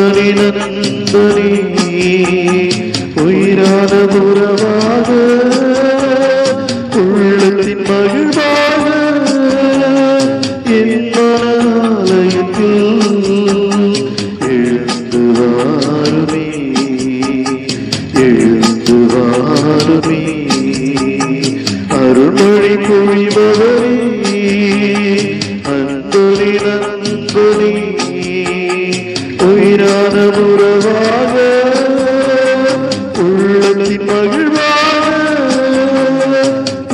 நண்பனே நண்பனே உயிரான உறவாக உள்ளத்தின் மகிழ்வாக என் மனாலயத்தில் எழுந்து வாருமே எழுந்து வாருமே அருள்மழை பொழிபவரே அன்பனே நண்பனே உயிரான உறவாக உள்ளத்தின் மகிழ்வாக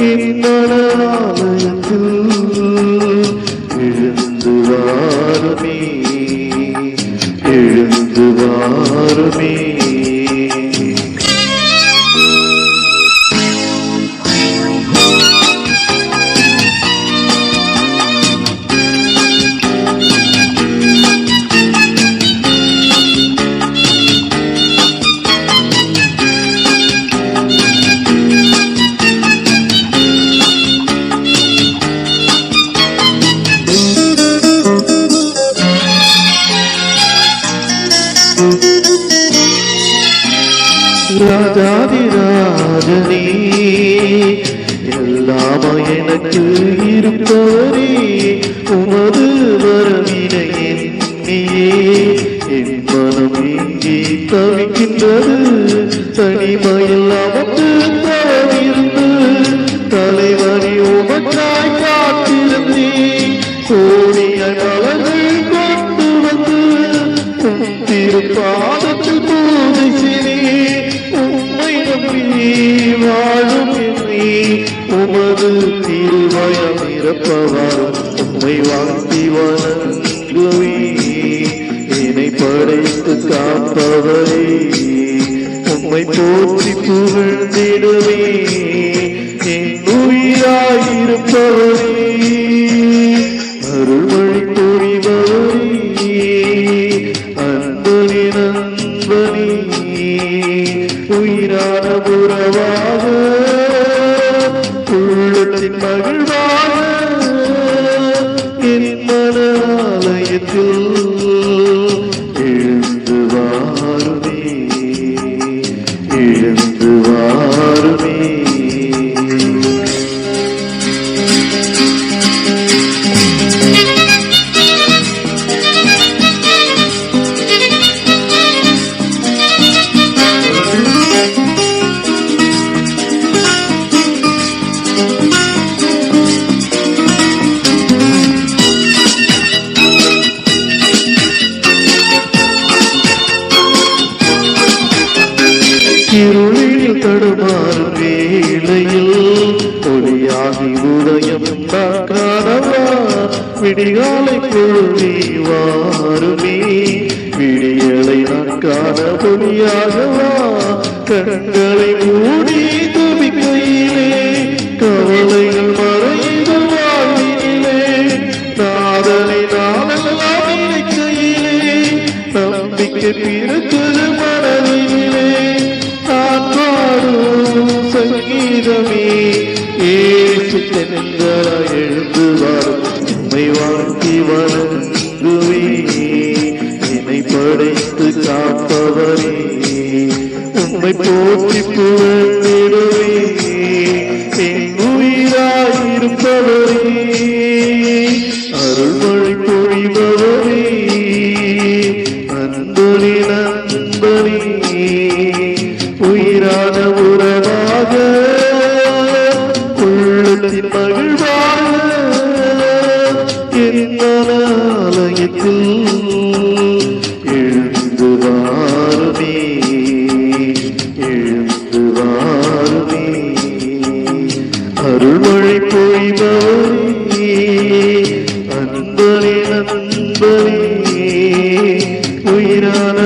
என் மனாலயத்தில் எழுந்து வாருமே எழுந்து வாருமே. ராஜாதி ராஜனே எல்லாமா எனக்கு இருப்பவரே உமது வரவினை எண்ணியே என் மனம் இங்கே தவிக்கின்றது தனிமையில் அமர்ந்து தவிர்ந்து தலைவனை உமக்காய் காத்திருந்தேன் கோடியாய் மலர்கள் கொண்டு வந்து திருப்பாதத்தில் பூஜை செய்தேன் உம்மை நம்பி வாழும் என்னை உமது திருவயம் நிரப்பவார் உம்மை வாழ்த்தி வணங்குவே என்னை படைத்து காப்பவரே உம்மை போற்றி புகழ்ந்திடுவே என் உயிராயிருப்பவரே அருள்மழை பொழிபவரே அன்பனே நண்பனே உயிரான உறவாக உள்ளத்தின் மகிழ்வாக என் மனாலயத்தில் எழுந்து வாருமே எழுந்து வாருமே. இருளில் தடுமாறும் வேளையில் ஒளியாகி உதயம் காணவா விடிகாலை பொழுதி வாருமே விடியலை நான் காண ஒளியாகவா கண்களை மூடி துபிக்கையிலே கவலைகள் மறைந்து வாழ்வினிலே நாதனை நாளெல்லாம் நினைக்கையிலே நம்பிக்கை பிறக்குது மனதிலே சங்கீதமே ஏசு தென்களாய் எழுந்து வாரும் உம்மை வாழ்த்தி வணங்குவே என்னை படைத்து காப்பவரே உம்மை போற்றி புகழ்ந்திடுவே என் உயிராயிருப்பவரே அருள்மழை பொழிபவரே அன்பனே நண்பனே உயிரான உறவாக உள்ளத்தின் மகிழ்வாக என் மனாலயத்தில் எழுந்து வாருமே எழுந்து வாருமே அருள்மழை பொழிபவரே அன்பனே நண்பனே உயிரான